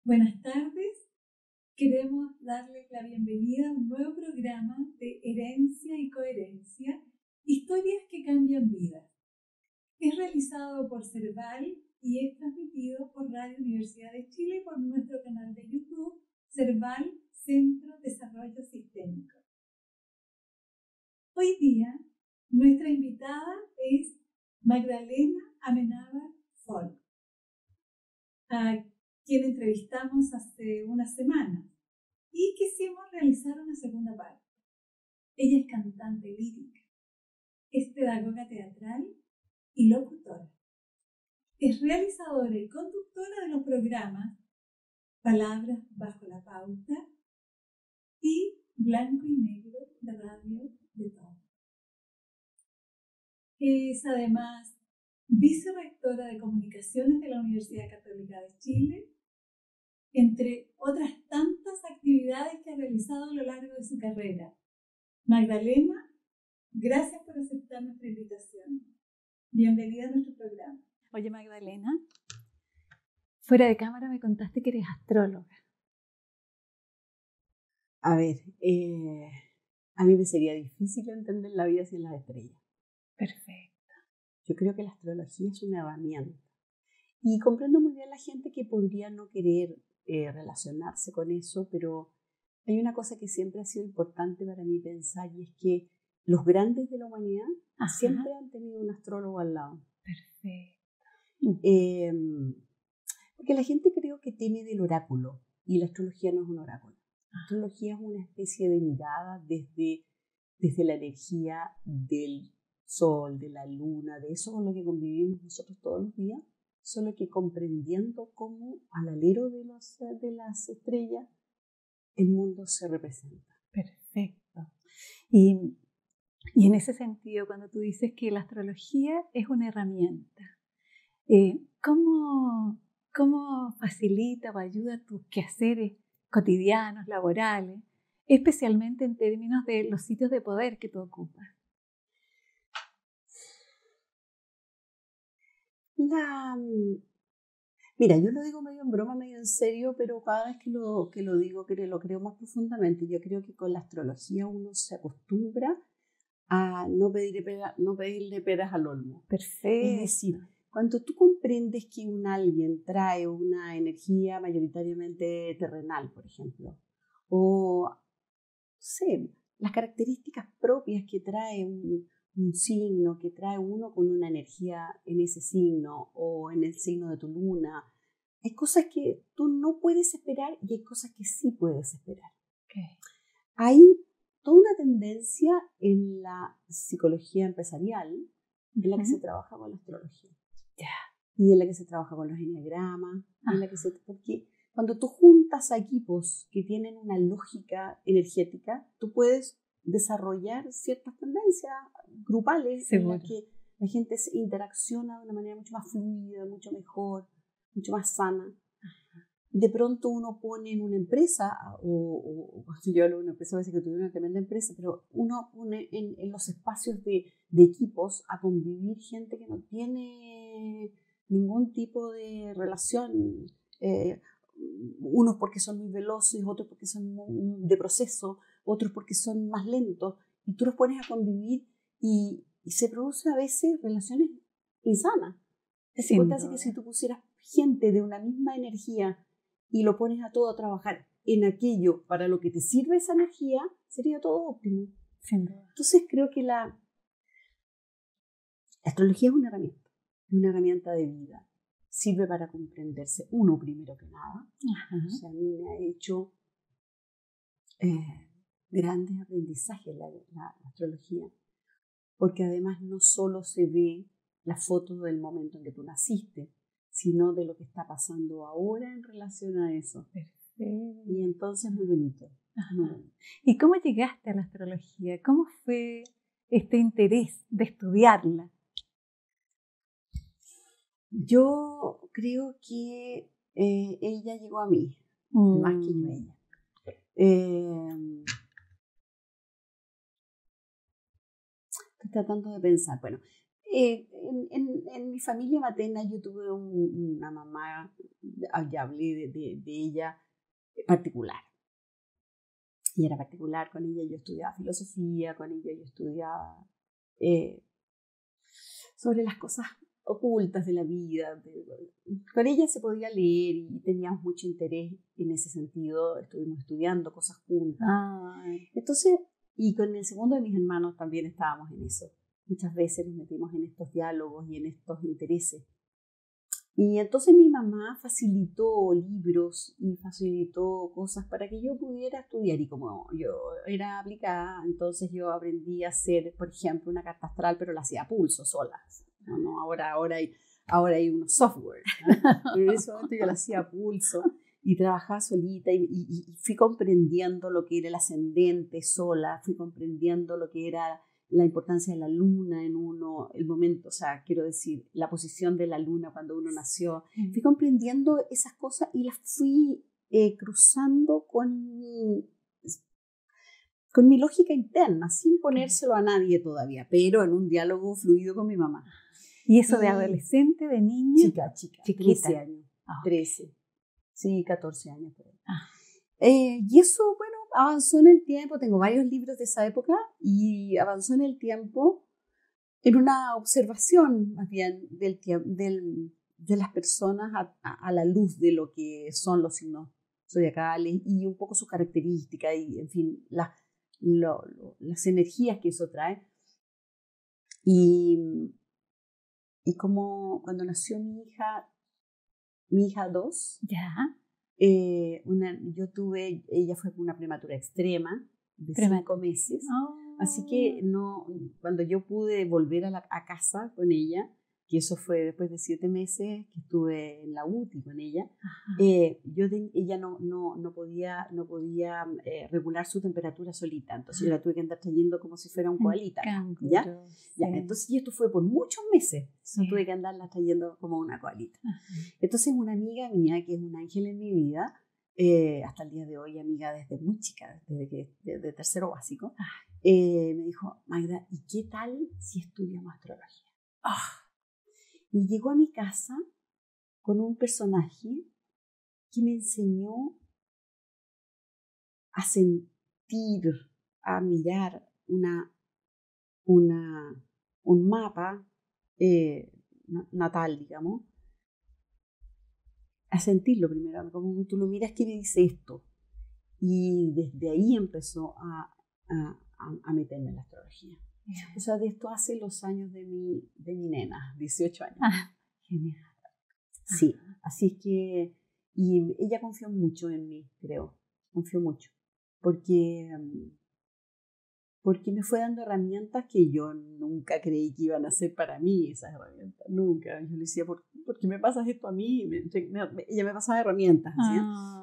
Buenas tardes, queremos darles la bienvenida a un nuevo programa de Herencia y Coherencia, historias que cambian vidas. Es realizado por Cerval y es transmitido por Radio Universidad de Chile y por nuestro canal de YouTube, Cerval Centro de Desarrollo Sistémico. Hoy día, nuestra invitada es Magdalena Amenábar Folk, a quien entrevistamos hace unas semanas y quisimos realizar una segunda parte. Ella es cantante lírica, es pedagoga teatral y locutora. Es realizadora y conductora de los programas Palabras bajo la pauta y Blanco y Negro de Radio de Todo. Es además vicerrectora de Comunicaciones de la Universidad Católica de Chile, entre otras tantas actividades que ha realizado a lo largo de su carrera. Magdalena, gracias por aceptar nuestra invitación. Bienvenida a nuestro programa. Oye, Magdalena, fuera de cámara me contaste que eres astróloga. A ver, a mí me sería difícil entender la vida sin las estrellas. Perfecto. Yo creo que la astrología es una herramienta. Y comprendo muy bien a la gente que podría no querer relacionarse con eso, pero hay una cosa que siempre ha sido importante para mí pensar, y es que los grandes de la humanidad siempre han tenido un astrólogo al lado. Perfecto. Porque la gente creo que teme del oráculo, y la astrología no es un oráculo. La astrología es una especie de mirada desde la energía del sol, de la luna, de eso con lo que convivimos nosotros todos los días, solo que comprendiendo cómo al alero de las estrellas el mundo se representa. Perfecto. Y en ese sentido, cuando tú dices que la astrología es una herramienta, ¿cómo facilita o ayuda a tus quehaceres cotidianos, laborales, especialmente en términos de los sitios de poder que tú ocupas? Mira, yo lo digo medio en broma, medio en serio, pero cada vez que lo digo, que lo creo más profundamente. Yo creo que con la astrología uno se acostumbra a no pedirle peras al olmo. Perfecto. Es decir, cuando tú comprendes que alguien trae una energía mayoritariamente terrenal, por ejemplo, o, no sé, las características propias que trae un signo, que trae uno con una energía en ese signo o en el signo de tu luna. Hay cosas que tú no puedes esperar y hay cosas que sí puedes esperar. Okay. Hay toda una tendencia en la psicología empresarial en la que se trabaja con la astrología. Y en la que se trabaja con los enneagramas, porque cuando tú juntas a equipos que tienen una lógica energética, tú puedes desarrollar ciertas tendencias grupales en las que la gente se interacciona de una manera mucho más fluida, mucho mejor, mucho más sana. De pronto uno pone en una empresa, o yo hablo de una empresa, a veces que tuve una tremenda empresa, pero uno pone en los espacios de equipos a convivir gente que no tiene ningún tipo de relación, unos porque son muy veloces, otros porque son de proceso, otros porque son más lentos, y tú los pones a convivir y se producen a veces relaciones insanas. Es importante que si tú pusieras gente de una misma energía y lo pones a todo a trabajar en aquello para lo que te sirve esa energía, sería todo óptimo. Sin duda. Entonces creo que la astrología es una herramienta de vida. Sirve para comprenderse uno primero que nada. O sea, a mí me ha hecho grandes aprendizajes la astrología, porque además no solo se ve la foto del momento en que tú naciste, sino de lo que está pasando ahora en relación a eso. Perfecto. Y entonces muy bonito. ¿Y cómo llegaste a la astrología? ¿Cómo fue este interés de estudiarla? Yo creo que ella llegó a mí, más que yo a ella. Estoy tratando de pensar. Bueno, en mi familia materna yo tuve una mamá, ya hablé de ella, particular. Y era particular, con ella yo estudiaba filosofía, con ella yo estudiaba sobre las cosas ocultas de la vida. Con ella se podía leer y teníamos mucho interés en ese sentido, estuvimos estudiando cosas juntas. Entonces, y con el segundo de mis hermanos también estábamos en eso. Muchas veces nos metimos en estos diálogos y en estos intereses. Y entonces mi mamá facilitó libros y facilitó cosas para que yo pudiera estudiar. Y como yo era aplicada, entonces yo aprendí a hacer, por ejemplo, una carta astral, pero la hacía a pulso, sola. ¿No? Ahora hay unos software, ¿no? Pero en ese momento yo la hacía a pulso y trabajaba solita y fui comprendiendo lo que era el ascendente sola, fui comprendiendo lo que era la importancia de la luna en uno, el momento, o sea, quiero decir, la posición de la luna cuando uno nació. Fui comprendiendo esas cosas y las fui cruzando con mi lógica interna, sin ponérselo a nadie todavía, pero en un diálogo fluido con mi mamá. ¿Y eso de adolescente, de niña? Chiquita. 13 años. 13. Sí, 14 años. Y eso, bueno, avanzó en el tiempo. Tengo varios libros de esa época y avanzó en el tiempo en una observación más bien de las personas a la luz de lo que son los signos zodiacales y un poco sus características y, en fin, las energías que eso trae. Y como cuando nació mi hija 2, ella fue una prematura extrema de 5 meses. Así que cuando yo pude volver a casa con ella, que eso fue después de 7 meses que estuve en la UTI con ella, ella no podía regular su temperatura solita, entonces yo la tuve que andar trayendo como si fuera un koalita. ¿Ya? Entonces, y esto fue por muchos meses, yo tuve que andarla trayendo como una koalita. Entonces una amiga mía, que es un ángel en mi vida, hasta el día de hoy amiga desde muy chica, desde tercero básico, me dijo: Magda, ¿y qué tal si estudiamos astrología? Y llegó a mi casa con un personaje que me enseñó a sentir, a mirar un mapa natal, digamos, a sentirlo primero, como tú lo miras, ¿qué me dice esto? Y desde ahí empezó a meterme en la astrología. O sea, de esto hace los años de mi nena, 18 años. Genial. Sí, así es que, y ella confió mucho en mí, creo, confió mucho, porque me fue dando herramientas que yo nunca creí que iban a ser para mí, esas herramientas, nunca. Yo le decía: ¿por qué me pasas esto a mí? Ella me pasaba herramientas,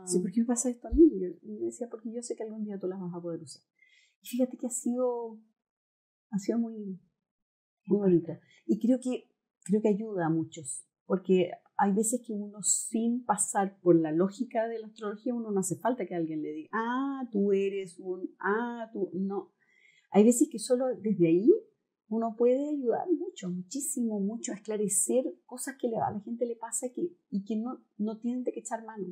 ¿sí? ¿Por qué me pasa esto a mí? Y me decía: porque yo sé que algún día tú las vas a poder usar. Y fíjate que ha sido muy, muy bonito. Y creo que ayuda a muchos, porque hay veces que uno, sin pasar por la lógica de la astrología, uno no hace falta que alguien le diga: tú eres no. Hay veces que solo desde ahí uno puede ayudar mucho a esclarecer cosas que a la gente le pasa y que no tienen de qué echar mano.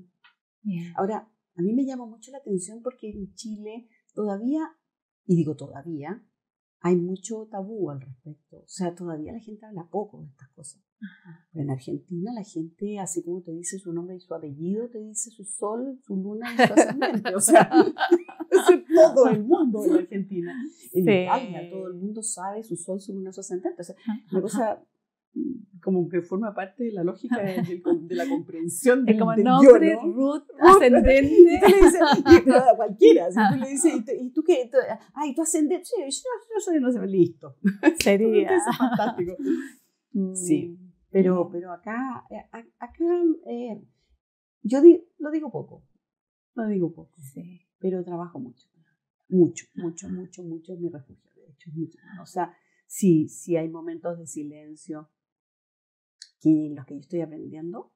Bien. Ahora, a mí me llama mucho la atención porque en Chile todavía, y digo todavía, hay mucho tabú al respecto. O sea, todavía la gente habla poco de estas cosas. Pero en Argentina la gente, así como te dice su nombre y su apellido, te dice su sol, su luna y su ascendente. O sea, todo el mundo en Argentina. En Italia todo el mundo sabe su sol, su luna, su ascendente. O sea, una cosa como que forma parte de la lógica de la comprensión del como del nombre, yo, ¿no? root, ascendente. Y tú le dices, pero a cualquiera, si tú le dices, ¿y tú qué? ¿Tu ascendente? Sí, yo soy no sé, listo. Sería. Eso es fantástico. Sí, pero acá yo lo digo poco, Sí. pero trabajo mucho es mi refugio, de hecho, o sea, sí hay momentos de silencio en los que yo estoy aprendiendo,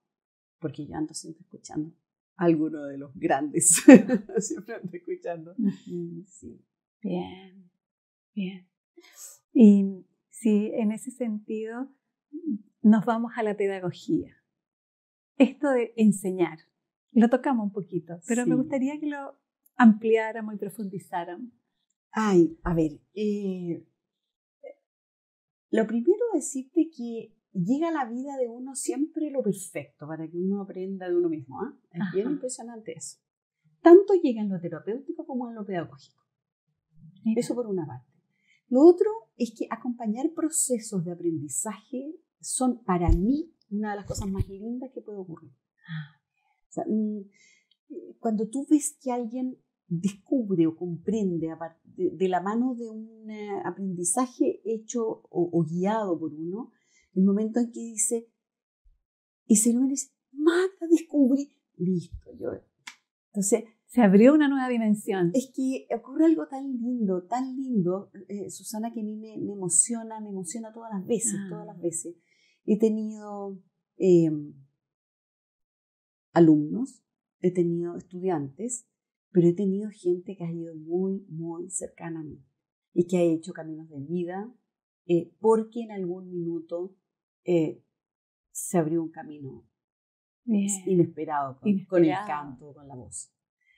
porque yo ando siempre escuchando a alguno de los grandes, siempre ando escuchando. Sí. Bien. Y si en ese sentido nos vamos a la pedagogía. Esto de enseñar, lo tocamos un poquito, pero me gustaría que lo ampliáramos y profundizáramos. Ay, a ver, lo primero es decirte que llega a la vida de uno siempre lo perfecto para que uno aprenda de uno mismo. Es bien impresionante eso. Tanto llega en lo terapéutico como en lo pedagógico. Mira. Eso por una parte. Lo otro es que acompañar procesos de aprendizaje son para mí una de las cosas más lindas que puede ocurrir. O sea, cuando tú ves que alguien descubre o comprende de la mano de un aprendizaje hecho o guiado por uno, el momento en que dice, y se lo dice, Magda, descubrí, listo, yo. Entonces, se abrió una nueva dimensión. Es que ocurre algo tan lindo, Susana, que a mí me emociona todas las veces. He tenido alumnos, he tenido estudiantes, pero he tenido gente que ha ido muy, muy cercana a mí y que ha hecho caminos de vida porque en algún minuto se abrió un camino inesperado con el canto, con la voz.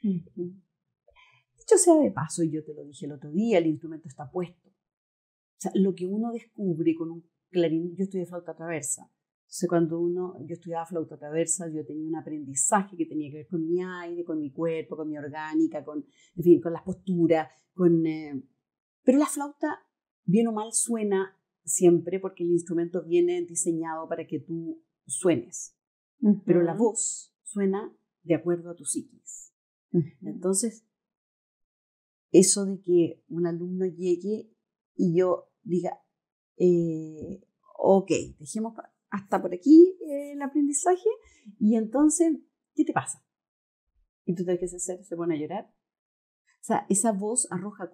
Dicho sea de paso, y yo te lo dije el otro día, el instrumento está puesto. O sea, lo que uno descubre con un clarín, yo estudié flauta traversa. Entonces, yo estudiaba flauta traversa, yo tenía un aprendizaje que tenía que ver con mi aire, con mi cuerpo, con mi orgánica, con las posturas, pero la flauta, bien o mal, suena siempre porque el instrumento viene diseñado para que tú suenes. Pero la voz suena de acuerdo a tu psiquis. Entonces, eso de que un alumno llegue y yo diga, ok, dejemos hasta por aquí el aprendizaje y entonces, ¿qué te pasa? Y tú te qué hacer, se pone a llorar. O sea, esa voz arroja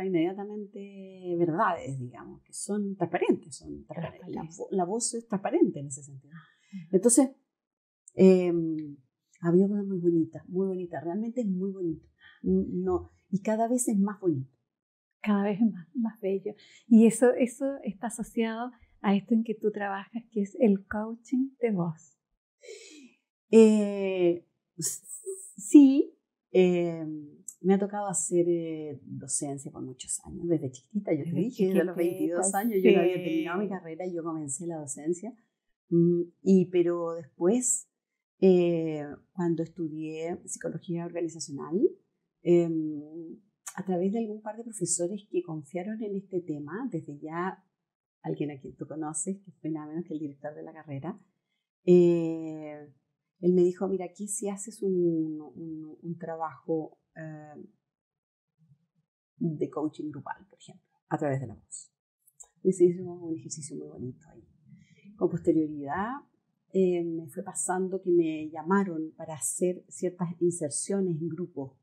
inmediatamente verdades, digamos, que son transparentes. La voz es transparente en ese sentido. Entonces, había cosas muy bonitas, realmente es muy bonito. No, y cada vez es más bonito. Cada vez es más bello. Y eso está asociado a esto en que tú trabajas, que es el coaching de voz. Sí, me ha tocado hacer docencia por muchos años, desde chiquita, yo te dije, desde los 22 años, yo no había terminado mi carrera y yo comencé la docencia. Pero después, cuando estudié psicología organizacional, a través de algún par de profesores que confiaron en este tema, desde ya alguien a quien tú conoces, que fue nada menos que el director de la carrera, él me dijo, mira, aquí si haces un trabajo de coaching grupal, por ejemplo, a través de la voz. Entonces hicimos un ejercicio muy bonito ahí. Con posterioridad me fue pasando que me llamaron para hacer ciertas inserciones en grupos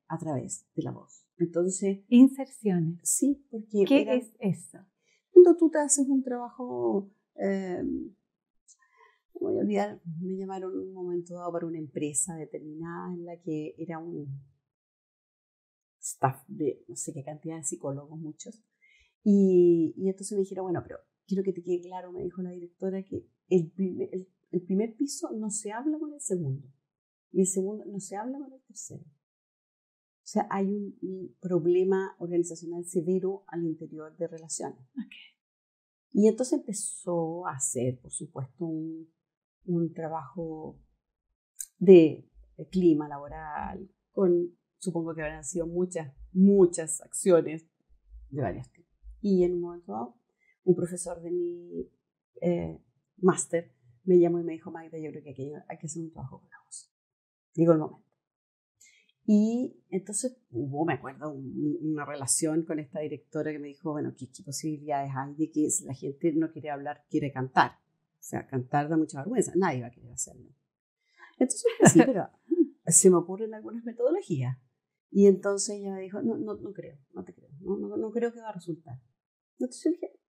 a través de la voz. Entonces, inserciones. Sí, porque ¿qué es eso? Cuando tú te haces un trabajo, no voy a olvidar, me llamaron en un momento dado para una empresa determinada en la que era un staff de no sé qué cantidad de psicólogos, muchos, y entonces me dijeron, bueno, pero quiero que te quede claro, me dijo la directora, que el primer piso no se habla con el segundo y el segundo no se habla con el tercero. O sea, hay un problema organizacional severo al interior de relaciones. Okay. Y entonces empezó a hacer, por supuesto, un trabajo de clima laboral, supongo que habrán sido muchas acciones de varios tipos. Y en un momento dado, un profesor de mi máster me llamó y me dijo, Magda, yo creo que hay que hacer un trabajo con la voz. Llegó el momento. Y entonces hubo, me acuerdo, una relación con esta directora que me dijo, bueno, ¿qué posibilidades hay de que si la gente no quiere hablar, quiere cantar? O sea, cantar da mucha vergüenza, nadie va a querer hacerlo. Entonces, sí, pero se me ocurren algunas metodologías. Y entonces ella me dijo, no te creo, no creo que va a resultar. Entonces yo dije,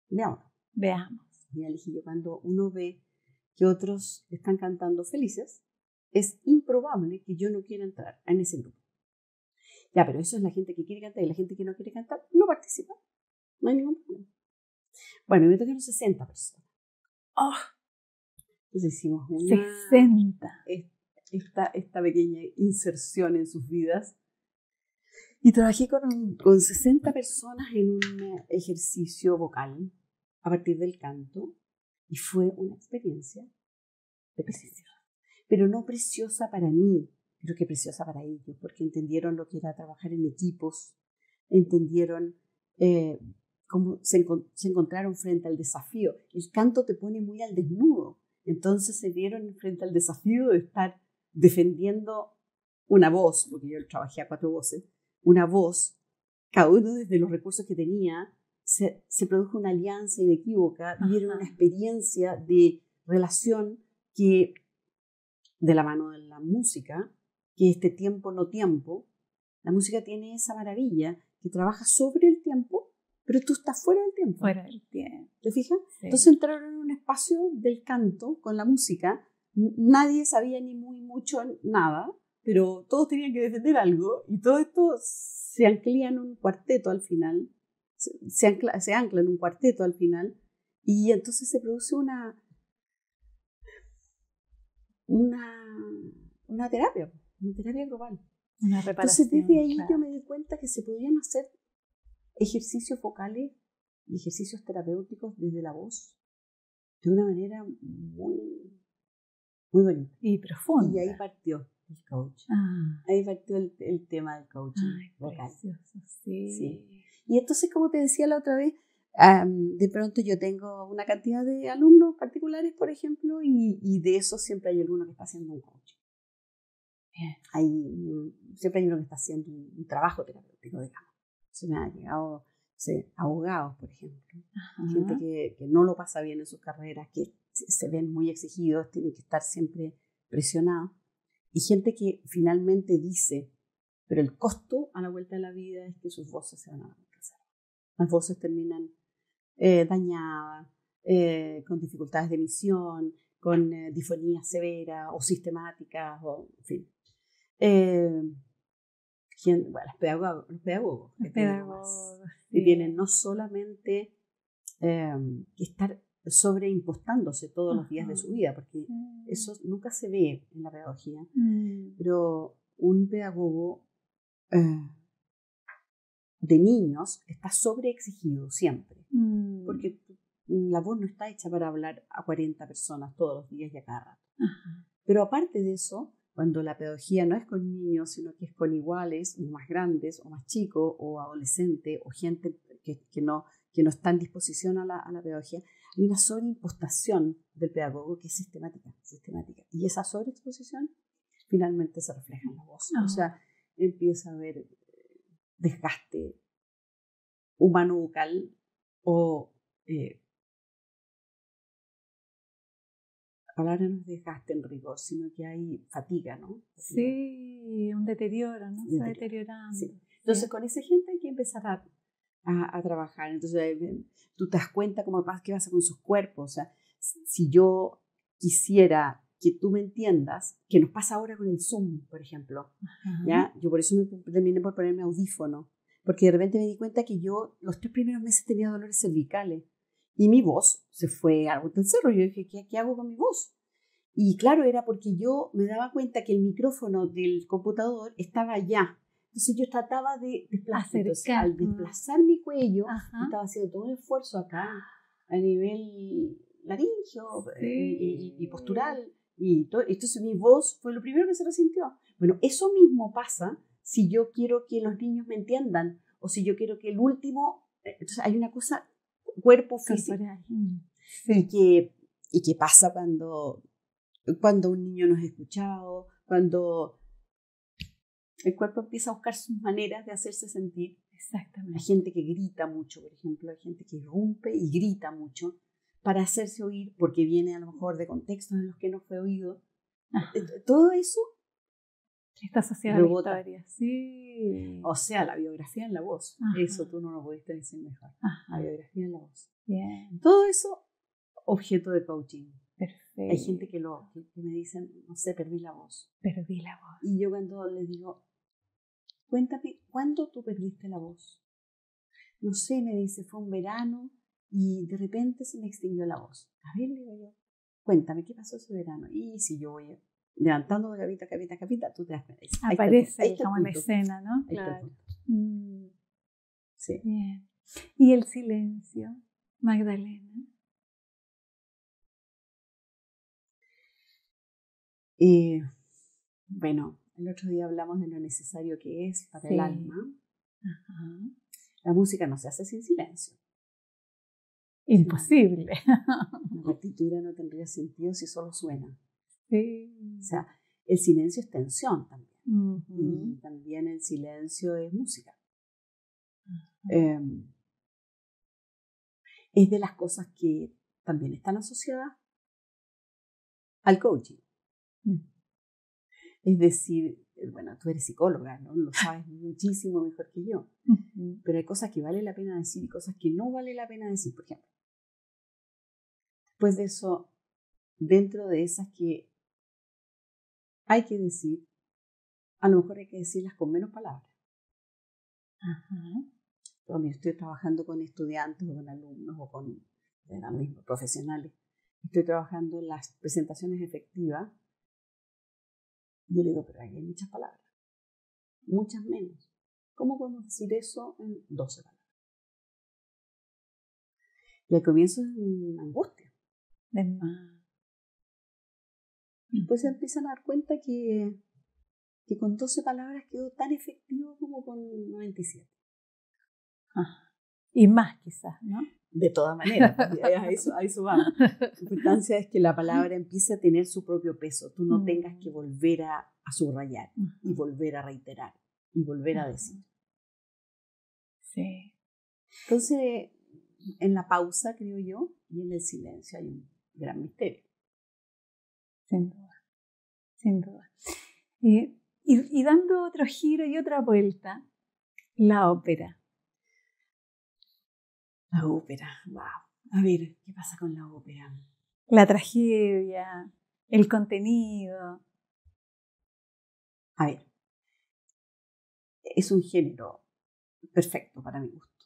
veamos. Y le dije yo, cuando uno ve que otros están cantando felices, es improbable que yo no quiera entrar en ese grupo. Ya, pero eso es la gente que quiere cantar y la gente que no quiere cantar no participa. No hay ningún problema. Bueno, me tocaron 60 personas. ¡Oh! Entonces hicimos 60. Esta pequeña inserción en sus vidas. Y trabajé con 60 personas en un ejercicio vocal a partir del canto. Y fue una experiencia preciosa. Pero no preciosa para mí, creo que preciosa para ellos, porque entendieron lo que era trabajar en equipos, entendieron cómo se encontraron frente al desafío. El canto te pone muy al desnudo, entonces se vieron frente al desafío de estar defendiendo una voz, porque yo trabajé a 4 voces, una voz, cada uno desde los recursos que tenía, se produjo una alianza inequívoca, vivieron una experiencia de relación que, de la mano de la música, que este tiempo no tiempo, la música tiene esa maravilla, que trabaja sobre el tiempo, pero tú estás fuera del tiempo. Fuera del tiempo. ¿Te fijas? Sí. Entonces entraron en un espacio del canto con la música, nadie sabía ni muy mucho nada, pero todos tenían que defender algo, y todo esto se ancla en un cuarteto al final, se ancla en un cuarteto al final, y entonces se produce una terapia global. Una reparación. Entonces desde ahí claro. yo me di cuenta que se podían hacer ejercicios vocales y ejercicios terapéuticos desde la voz de una manera muy, muy bonita. Y profunda. Y ahí partió el coaching. Ah. Ahí partió el tema del coaching vocal. Precioso, sí. Sí. Y entonces, como te decía la otra vez, de pronto yo tengo una cantidad de alumnos particulares, por ejemplo, y de esos siempre hay alguno que está haciendo un coaching. Siempre hay uno que está haciendo un trabajo terapéutico, digamos. Se me ha llegado abogados, por ejemplo, gente que no lo pasa bien en sus carreras, que se ven muy exigidos, tienen que estar siempre presionados, y gente que finalmente dice, pero el costo a la vuelta de la vida es que sus voces se van a reemplazar. Las voces terminan dañadas, con dificultades de emisión, con disfonías severas o sistemáticas, o en fin. Los pedagogos que tienen no solamente que estar sobreimpostándose todos los días de su vida, porque eso nunca se ve en la pedagogía, pero un pedagogo de niños está sobreexigido siempre, porque la voz no está hecha para hablar a 40 personas todos los días y a cada rato. Pero aparte de eso, cuando la pedagogía no es con niños, sino que es con iguales, o más grandes, o más chicos, o adolescentes, o gente que no está en disposición a la pedagogía, hay una sobreimpostación del pedagogo que es sistemática. Y esa sobreexposición finalmente se refleja en la voz. O sea, empieza a haber desgaste humano vocal o la palabra no es desgaste en rigor, sino que hay fatiga, ¿no? Sí, un deterioro, ¿no? Se va deteriorando. Sí. Entonces, con esa gente hay que empezar a trabajar. Entonces, tú te das cuenta qué pasa con sus cuerpos. O sea, si yo quisiera que tú me entiendas, que nos pasa ahora con el Zoom, por ejemplo, ¿ya? Yo por eso me terminé por ponerme audífono, porque de repente me di cuenta que yo los 3 primeros meses tenía dolores cervicales y mi voz se fue algo del cerro. Yo dije, ¿qué hago con mi voz? Y claro, era porque yo me daba cuenta que el micrófono del computador estaba allá. Entonces yo trataba de desplazar. Entonces, al desplazar mi cuello, estaba haciendo todo un esfuerzo acá a nivel laringio y postural. Entonces mi voz fue lo primero que se resintió. Bueno, eso mismo pasa si yo quiero que los niños me entiendan o si yo quiero que el último... Entonces hay una cosa, cuerpo físico. Sí. Y que pasa cuando un niño no es escuchado, cuando el cuerpo empieza a buscar sus maneras de hacerse sentir. Exactamente. Hay gente que grita mucho, por ejemplo, hay gente que irrumpe y grita mucho para hacerse oír porque viene a lo mejor de contextos en los que no fue oído. Todo eso está asociado rebota. A la historia. Sí. O sea, la biografía en la voz. Eso tú no lo pudiste decir mejor. La biografía en la voz. Bien. Todo eso, objeto de coaching. Perfecto. Hay gente que me dicen, no sé, perdí la voz. Perdí la voz. Y yo cuando les digo, cuéntame, ¿cuándo tú perdiste la voz? no sé, me dice, fue un verano y de repente se me extinguió la voz. A ver, le digo yo, cuéntame, ¿qué pasó ese verano? Y si yo voy levantando de capita, capita, capita, tú te das cuenta. Aparece como en la escena, ¿no? Claro. Sí. Bien. ¿Y el silencio, Magdalena? Bueno, el otro día hablamos de lo necesario que es para el alma. Ajá. La música no se hace sin silencio. Imposible. La partitura no tendría sentido si solo suena. Sí. O sea, el silencio es tensión también. Uh-huh. Y también el silencio es música. Uh-huh. Es de las cosas que también están asociadas al coaching. Uh-huh. Es decir, bueno, tú eres psicóloga, ¿no? Lo sabes muchísimo mejor que yo. Uh-huh. Pero hay cosas que vale la pena decir y cosas que no vale la pena decir, por ejemplo. Después de eso, dentro de esas que hay que decir, a lo mejor hay que decirlas con menos palabras. Uh-huh. Cuando yo estoy trabajando con estudiantes o con alumnos o con mismos profesionales, estoy trabajando en las presentaciones efectivas, yo le digo, pero ahí hay muchas palabras, muchas menos. ¿Cómo podemos decir eso en 12 palabras? Y al comienzo es una angustia. De más. Después se empiezan a dar cuenta que con 12 palabras quedó tan efectivo como con 97. Ajá. Y más quizás, ¿no? De todas maneras, a eso vamos. La importancia es que la palabra empiece a tener su propio peso. Tú no tengas que volver a subrayar y volver a reiterar y volver a decir. Sí. Entonces, en la pausa, creo yo, y en el silencio hay un gran misterio. Sin duda, sin duda. Y dando otro giro y otra vuelta, la ópera. La ópera, wow. A ver, ¿qué pasa con la ópera? La tragedia, el contenido. A ver, es un género perfecto para mi gusto.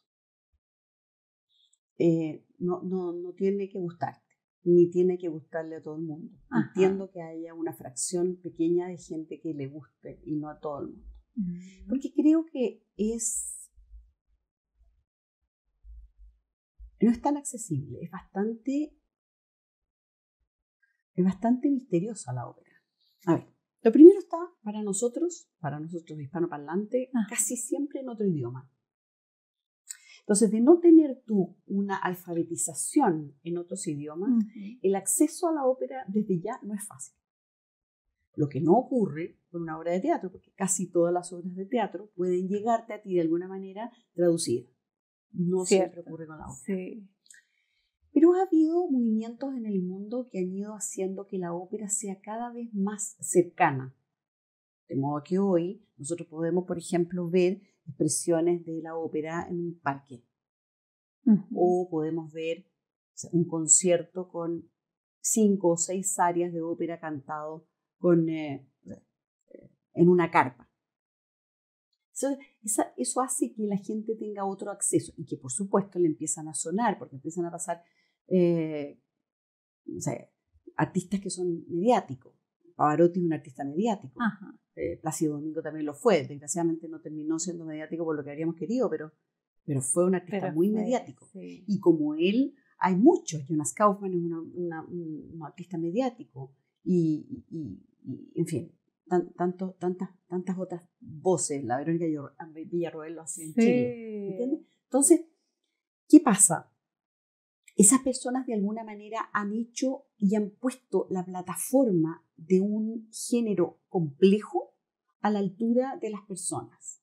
No tiene que gustarte, ni tiene que gustarle a todo el mundo. Ajá. Entiendo que haya una fracción pequeña de gente que le guste y no a todo el mundo. Porque creo que no es tan accesible, es bastante misteriosa la ópera. A ver, lo primero está para nosotros hispanoparlantes, casi siempre en otro idioma. Entonces, de no tener tú una alfabetización en otros idiomas, el acceso a la ópera desde ya no es fácil. Lo que no ocurre con una obra de teatro, porque casi todas las obras de teatro pueden llegarte a ti de alguna manera traducidas. No siempre ocurre con la ópera. Sí. Pero ha habido movimientos en el mundo que han ido haciendo que la ópera sea cada vez más cercana. De modo que hoy nosotros podemos, por ejemplo, ver expresiones de la ópera en un parque. O podemos ver un concierto con 5 o 6 arias de ópera cantado en una carpa. Eso hace que la gente tenga otro acceso y que por supuesto le empiezan a sonar, porque empiezan a pasar artistas que son mediáticos. Pavarotti es un artista mediático. Plácido Domingo también lo fue. Desgraciadamente no terminó siendo mediático por lo que habríamos querido, pero fue un artista muy mediático. Sí. Y como él, hay muchos. Jonas Kaufmann es un artista mediático. Y en fin, tantas otras voces. La Verónica Villarroel lo hace en Chile. ¿Entiendes? Entonces, ¿qué pasa? Esas personas de alguna manera han hecho y han puesto la plataforma de un género complejo a la altura de las personas.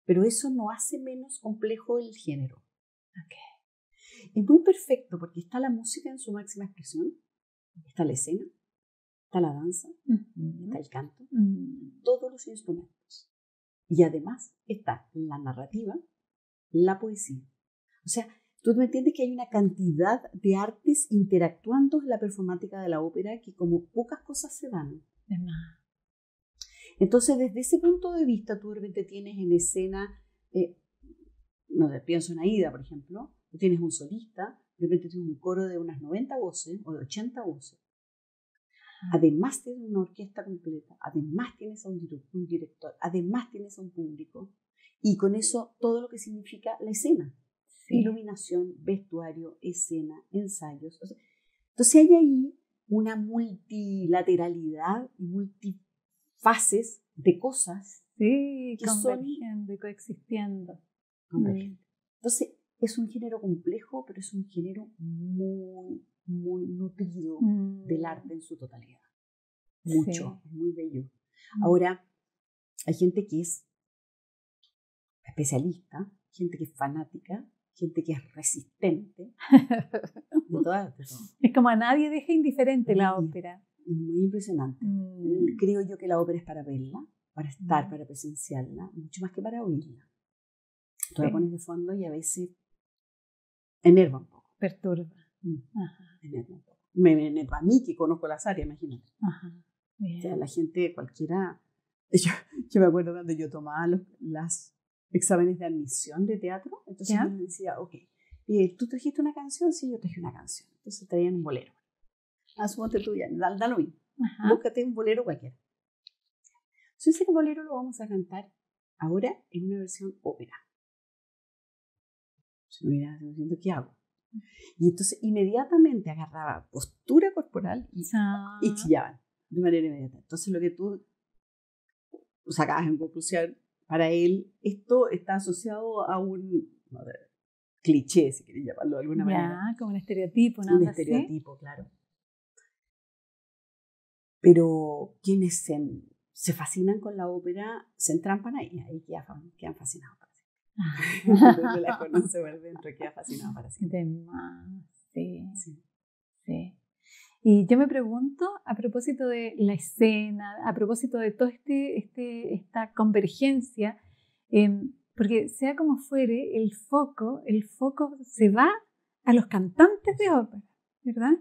Pero eso no hace menos complejo el género. Es muy perfecto porque está la música en su máxima expresión, está la escena, está la danza, está el canto, todos los instrumentos. Y además está la narrativa, la poesía. O sea, tú me entiendes que hay una cantidad de artes interactuando en la performática de la ópera que como pocas cosas se dan. Entonces, desde ese punto de vista, tú de repente tienes en escena no sé, pienso en Aida, por ejemplo, tú tienes un solista, de repente tienes un coro de unas 90 voces o de 80 voces. Además tienes una orquesta completa, además tienes a un director, además tienes a un público. Y con eso todo lo que significa la escena. Sí. Iluminación, vestuario, escena, ensayos. O sea, entonces hay ahí una multilateralidad y multifases de cosas. Sí, convergiendo y coexistiendo. Entonces es un género complejo, pero es un género muy, muy nutrido del arte en su totalidad. Mucho, sí. Muy bello. Ahora, hay gente que es especialista, gente que es fanática, gente que es resistente. De todo. Es como a nadie deja indiferente la ópera. Muy impresionante. Creo yo que la ópera es para verla, para estar, para presenciarla, mucho más que para oírla. Tú la pones de fondo y a veces enerva un poco. Perturba. Enerva un poco. Me enerva a mí, que conozco las áreas, imagínate. Bien. O sea, la gente cualquiera... Yo me acuerdo cuando yo tomaba los exámenes de admisión de teatro, entonces me decía, ok, ¿tú trajiste una canción? Sí, yo traje una canción. Entonces traían un bolero. Asúmate tú ya, da lo mismo. Búscate un bolero cualquiera. Entonces ese bolero lo vamos a cantar ahora en una versión ópera. Mira, diciendo, ¿qué hago? Y entonces inmediatamente agarraba postura corporal y chillaban de manera inmediata. Entonces lo que tú sacabas en conclusión, para él esto está asociado a un cliché, si quieres llamarlo de alguna manera. Como un estereotipo, ¿no? Un estereotipo, claro. Pero quienes se fascinan con la ópera se entrampan ahí quedan fascinados para siempre. Donde la conoce por dentro, queda fascinado para siempre. Sí. Y yo me pregunto, a propósito de la escena, a propósito de toda esta convergencia, porque sea como fuere, el foco se va a los cantantes de ópera, ¿verdad?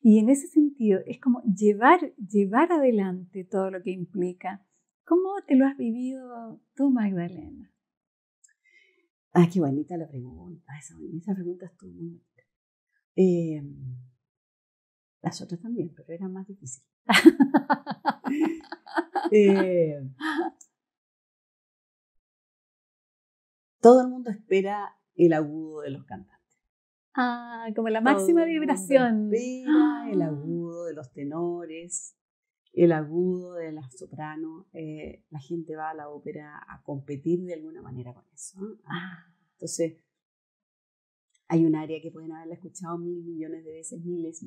Y en ese sentido, es como llevar adelante todo lo que implica. ¿Cómo te lo has vivido tú, Magdalena? Qué bonita la pregunta. Esa pregunta estuvo muy bonita. Las otras también, pero eran más difíciles. Todo el mundo espera el agudo de los cantantes. Como la máxima vibración. Espera el agudo de los tenores, el agudo de las sopranos. La gente va a la ópera a competir de alguna manera con eso. Entonces, hay un área que pueden haberla escuchado 1.000 millones de veces, miles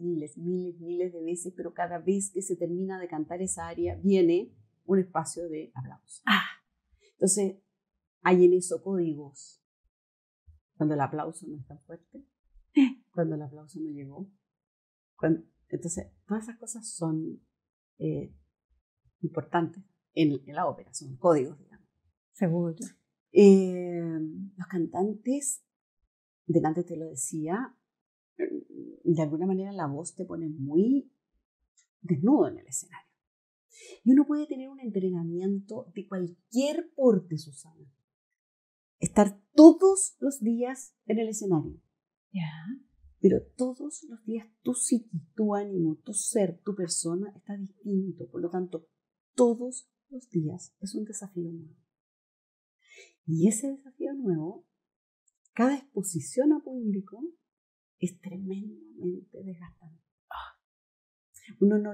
de veces, pero cada vez que se termina de cantar esa área, viene un espacio de aplauso. Entonces, hay en eso códigos. Cuando el aplauso no es tan fuerte, cuando el aplauso no llegó. Entonces, todas esas cosas son importantes en la ópera, son códigos, digamos. Seguro. Los cantantes, delante te lo decía, de alguna manera la voz te pone muy desnudo en el escenario. Y uno puede tener un entrenamiento de cualquier porte, Susana. Estar todos los días en el escenario. Pero todos los días tu psique, tu ánimo, tu ser, tu persona está distinto. Por lo tanto, todos los días es un desafío nuevo. Y ese desafío nuevo, cada exposición a público es tremendamente desgastante. Uno no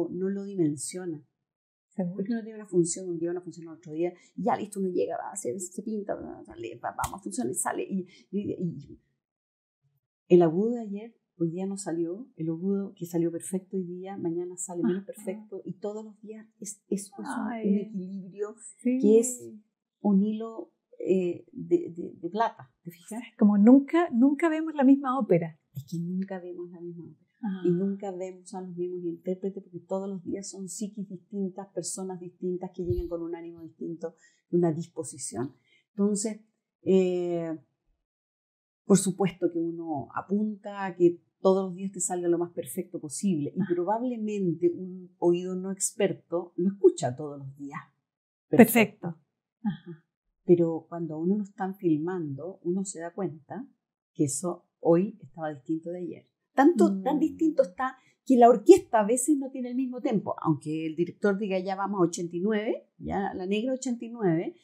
lo dimensiona. Porque uno tiene una función un día, una función el otro día, y ya listo, uno llega, se pinta, vamos, funciona y sale. Y el agudo de ayer, hoy día no salió, el agudo que salió perfecto hoy día, mañana sale menos perfecto, y todos los días es un equilibrio que es un hilo de plata, ¿te fijas? Como nunca vemos la misma ópera. Es que nunca vemos la misma ópera. Y nunca vemos a los mismos intérpretes porque todos los días son psiquis distintas, personas distintas que llegan con un ánimo distinto, una disposición. Entonces, por supuesto que uno apunta a que todos los días te salga lo más perfecto posible y probablemente un oído no experto lo escucha todos los días. Perfecto. pero cuando a uno lo están filmando, uno se da cuenta que eso hoy estaba distinto de ayer. Tan distinto está que la orquesta a veces no tiene el mismo tempo, aunque el director diga ya vamos a 89, ya la negra 89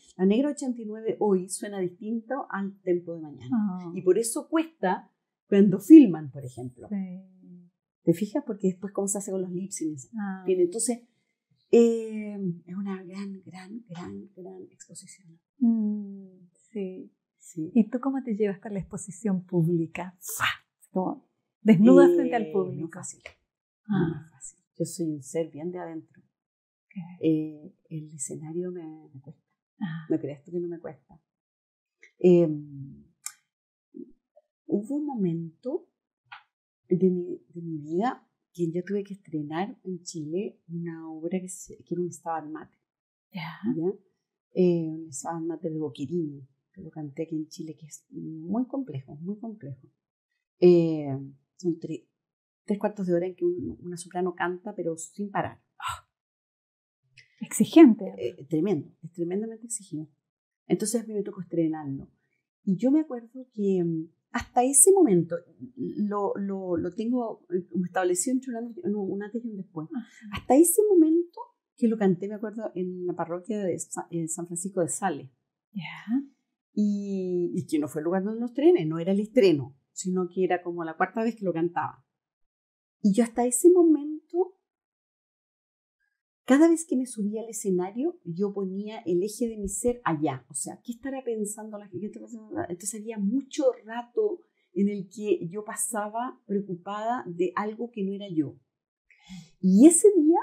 hoy suena distinto al tempo de mañana. Y por eso cuesta cuando filman, por ejemplo. Sí. ¿Te fijas? Porque después cómo se hace con los lip syncs. Bien, entonces es una gran exposición. Sí. Sí. ¿Y tú cómo te llevas con la exposición pública? Como desnuda frente al público. No es fácil. No es fácil. Yo soy un ser bien de adentro. El escenario me cuesta. No creas tú que no me cuesta. Hubo un momento de mi vida que yo tuve que estrenar en Chile una obra que era un Stabat Mater. Un Stabat Mater de Boccherini, que lo canté aquí en Chile, que es muy complejo, muy complejo. Son 3/4 de hora en que una soprano canta, pero sin parar. Exigente. Tremendo, es tremendamente exigido. Entonces a mí me tocó estrenarlo. Y yo me acuerdo que hasta ese momento lo tengo establecido entre un antes y un después. Hasta ese momento que lo canté, me acuerdo, en la parroquia de San Francisco de Sales. Y que no fue el lugar donde lo estrené, no era el estreno, sino que era como la 4ª vez que lo cantaba. Y yo hasta ese momento, cada vez que me subía al escenario, yo ponía el eje de mi ser allá. O sea, ¿qué estará pensando la gente? Entonces había mucho rato en el que yo pasaba preocupada de algo que no era yo. Y ese día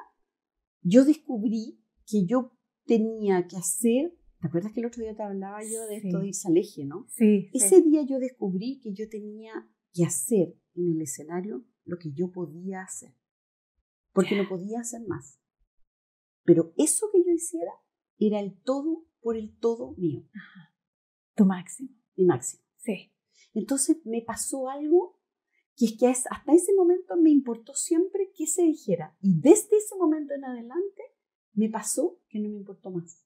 yo descubrí que yo tenía que hacer, ¿te acuerdas que el otro día te hablaba yo de esto de irse al eje, no? Sí. Ese día yo descubrí que yo tenía que hacer en el escenario lo que yo podía hacer, porque no podía hacer más. Pero eso que yo hiciera era el todo por el todo mío. Tu máximo. Mi máximo. Sí. Entonces me pasó algo que es que hasta ese momento me importó siempre que se dijera. Y desde ese momento en adelante me pasó que no me importó más.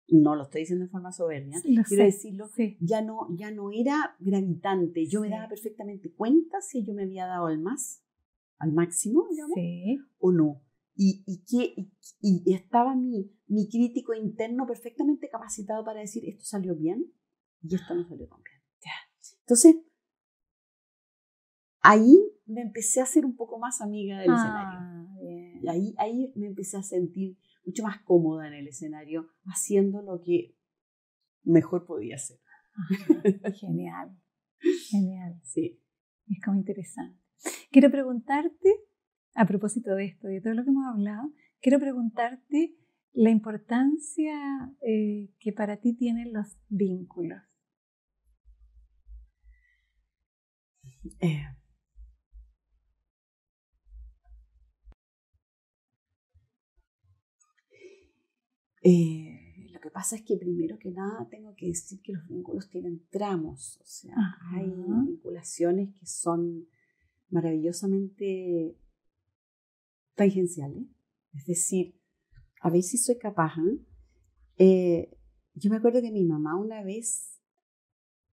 No lo estoy diciendo de forma soberbia. Quiero decirlo, ya no era gravitante. Yo me daba perfectamente cuenta si yo me había dado al máximo, digamos, o no. Y estaba mi crítico interno perfectamente capacitado para decir esto salió bien y esto no salió tan bien. Entonces, ahí me empecé a ser un poco más amiga del escenario. Y ahí me empecé a sentir mucho más cómoda en el escenario, haciendo lo que mejor podía hacer. Genial. Sí. Es como interesante. Quiero preguntarte, a propósito de esto, de todo lo que hemos hablado, quiero preguntarte la importancia que para ti tienen los vínculos. Lo que pasa es que primero que nada tengo que decir que los vínculos tienen tramos, o sea, hay vinculaciones que son maravillosamente tangenciales, es decir, a ver si soy capaz. Yo me acuerdo que mi mamá una vez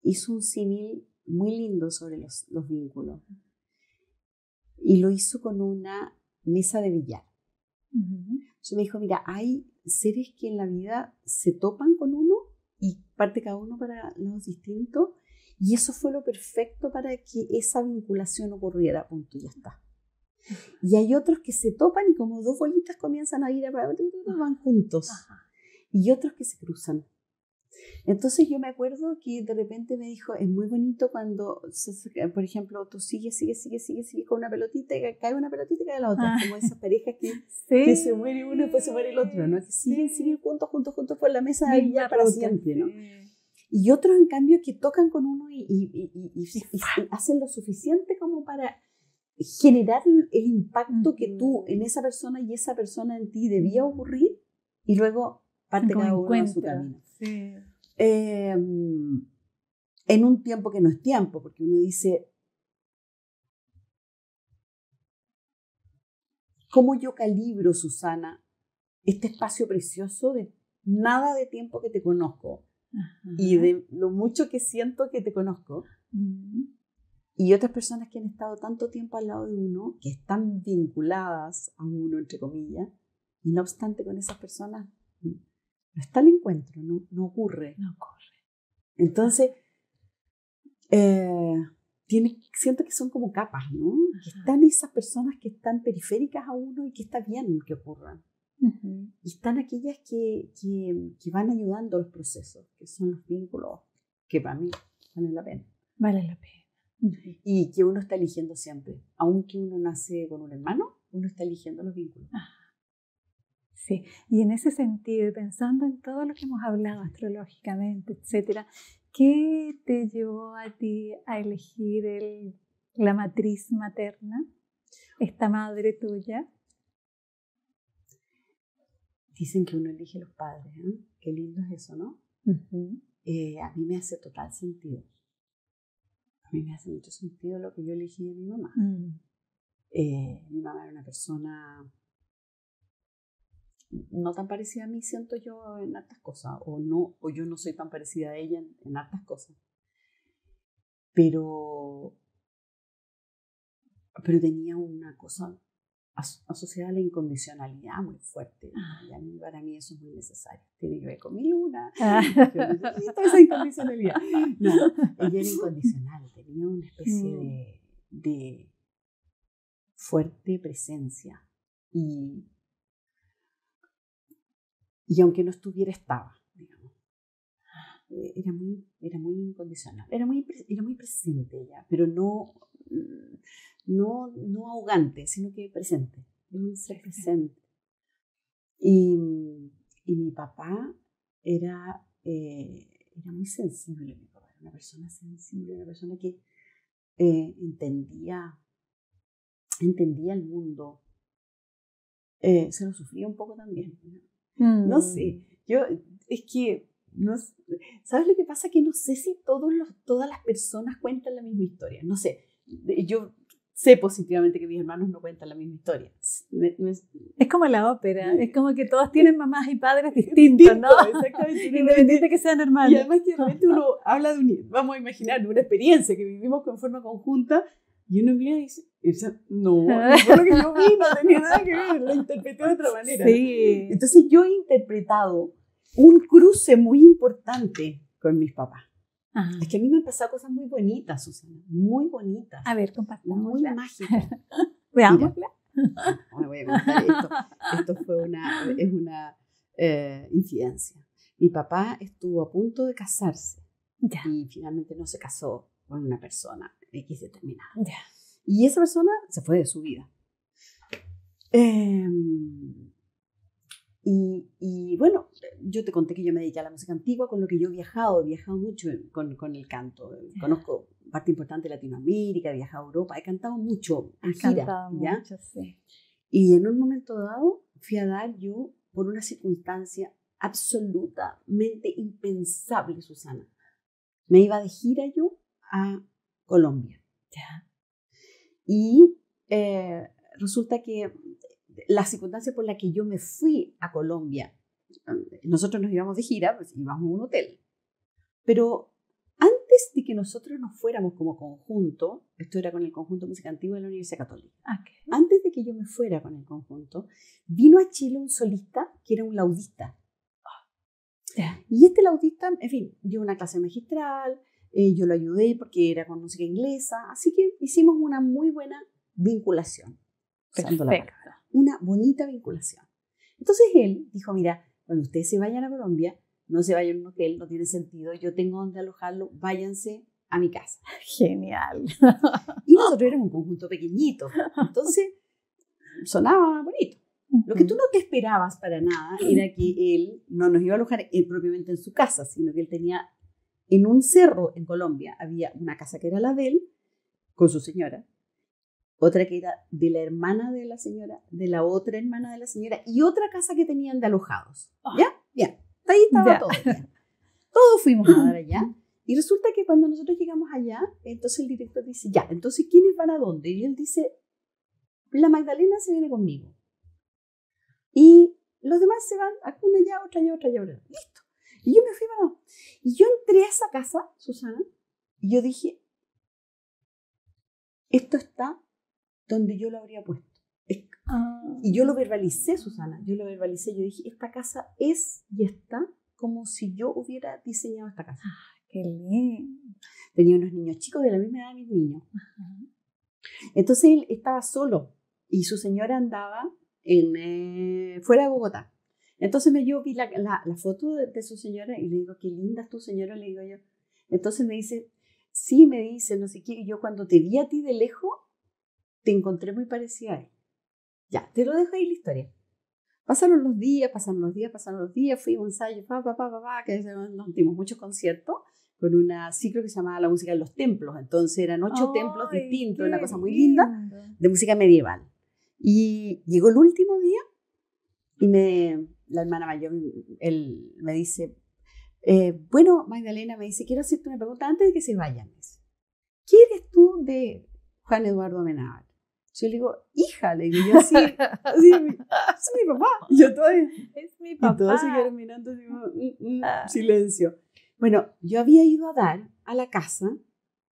hizo un símil muy lindo sobre los vínculos y lo hizo con una mesa de billar. Entonces me dijo, mira, hay seres que en la vida se topan con uno y parte cada uno para lados distintos y eso fue lo perfecto para que esa vinculación ocurriera, punto, y ya está. Y hay otros que se topan y como dos bolitas comienzan a ir van juntos. Y otros que se cruzan. Entonces yo me acuerdo que de repente me dijo, es muy bonito cuando, por ejemplo, tú sigues con una pelotita y cae una pelotita y cae la otra. Como esas parejas que se muere uno y después se muere el otro, ¿no? Que siguen juntos por la mesa de billar para siempre, ¿no? Y otros, en cambio, que tocan con uno y hacen lo suficiente como para generar el impacto que tú en esa persona y esa persona en ti debía ocurrir y luego parte cada uno en su camino. En un tiempo que no es tiempo, porque uno dice, ¿cómo yo calibro, Susana, este espacio precioso de nada de tiempo que te conozco? y de lo mucho que siento que te conozco. Y otras personas que han estado tanto tiempo al lado de uno, que están vinculadas a uno, entre comillas, y no obstante con esas personas no está el encuentro, no ocurre. No ocurre. Entonces, siento que son como capas, ¿no? Que están esas personas que están periféricas a uno y que está bien que ocurran. Y están aquellas que van ayudando los procesos, que son los vínculos que para mí valen la pena. Vale la pena. Y que uno está eligiendo siempre. Aunque uno nace con un hermano, uno está eligiendo los vínculos. Sí, y en ese sentido, pensando en todo lo que hemos hablado astrológicamente, etcétera, ¿qué te llevó a ti a elegir la matriz materna, esta madre tuya? Dicen que uno elige los padres, ¿eh? Qué lindo es eso, ¿no? A mí me hace total sentido. A mí me hace mucho sentido lo que yo elegí de mi mamá. Mi mamá era una persona no tan parecida a mí, siento yo, en hartas cosas, o yo no soy tan parecida a ella en hartas cosas. Pero tenía una cosa asociada a la incondicionalidad muy fuerte. Y para mí eso es muy necesario. Tiene que ver con mi luna. Yo necesito esa incondicionalidad. No, ella era incondicional, tenía una especie de fuerte presencia. Y aunque no estuviera, estaba, digamos. Era muy incondicional. Era muy presente ella, pero no ahogante, sino que presente. Era un ser presente. Y mi papá era muy sensible. Mi papá era una persona sensible, una persona que entendía el mundo. Se lo sufría un poco también, ¿no? No sé, es que, ¿sabes lo que pasa? Que no sé si todas las personas cuentan la misma historia, no sé, yo sé positivamente que mis hermanos no cuentan la misma historia. Es como la ópera, es como que todos tienen mamás y padres distintos, ¿no? Exactamente. Independiente que sean hermanos. Y además que de repente uno habla vamos a imaginar, de una experiencia que vivimos en forma conjunta, y uno mira y dice, no fue lo que yo vi, no tenía nada que ver, lo interpreté de otra manera. Sí. Entonces yo he interpretado un cruce muy importante con mis papás. Es que a mí me han pasado cosas muy bonitas, Susana, muy bonitas. A ver, compartamos. Muy mágicas. Veámosla. Me voy a contar esto. Esto es una infidencia. Mi papá estuvo a punto de casarse y finalmente no se casó con una persona X determinada. Y esa persona se fue de su vida. Y bueno, yo te conté que yo me dediqué a la música antigua, con lo que yo he viajado mucho con el canto. Conozco parte importante de Latinoamérica, he viajado a Europa, he cantado mucho en gira. Mucho, sí. Y en un momento dado fui a dar yo, por una circunstancia absolutamente impensable, Susana, me iba de gira yo a Colombia. Y resulta que la circunstancia por la que yo me fui a Colombia, nosotros nos íbamos de gira, pues íbamos a un hotel, pero antes de que nosotros nos fuéramos como conjunto, esto era con el conjunto de música antigua de la Universidad Católica, antes de que yo me fuera con el conjunto, vino a Chile un solista que era un laudista. Y este laudista, en fin, dio una clase magistral, yo lo ayudé porque era con música inglesa, así que hicimos una muy buena vinculación. Perfecto. Una bonita vinculación. Entonces él dijo, mira, cuando ustedes se vayan a Colombia, no se vayan a un hotel, no tiene sentido, yo tengo donde alojarlo, váyanse a mi casa. Genial. Y nosotros éramos un conjunto pequeñito, entonces sonaba bonito. Lo que tú no te esperabas para nada era que él no nos iba a alojar propiamente en su casa, sino que él tenía en un cerro en Colombia, había una casa que era la de él, con su señora, otra que era de la hermana de la señora, de la otra hermana de la señora, y otra casa que tenían de alojados. ¿Ya? Bien. Ahí estaba todo bien. Todos fuimos a dar allá, y resulta que cuando nosotros llegamos allá, entonces el director dice, ya, entonces ¿quiénes van a dónde? Y él dice, la Magdalena se viene conmigo. Y los demás se van, una allá, otra allá, otra allá. Listo. Y yo me fui para no. Y yo entré a esa casa, Susana, y yo dije, esto está donde yo lo habría puesto. Y yo lo verbalicé, Susana, yo dije, esta casa es y está como si yo hubiera diseñado esta casa. Qué lindo. Tenía unos niños chicos de la misma edad de mis niños. Entonces él estaba solo y su señora andaba fuera de Bogotá. Entonces yo vi la foto de su señora y le digo, qué linda es tu señora, le digo yo. Entonces me dice, sí, me dice, no sé qué, y yo cuando te vi a ti de lejos, te encontré muy parecida a él. Ya, te lo dejo ahí la historia. Pasaron los días, fui a un ensayo, que nos dimos muchos conciertos con un ciclo que se llamaba La música en los templos. Entonces eran 8 templos distintos, una cosa muy linda, de música medieval. Y llegó el último día y la hermana mayor me dice, bueno, Magdalena, me dice, quiero hacerte una pregunta antes de que se vayan. ¿Qué eres tú de Juan Eduardo Amenábar? Yo le digo, hija, le digo yo así, es mi papá. Yo todavía, es mi papá. Y todos se quedaron mirando, digo, silencio. Bueno, yo había ido a dar a la casa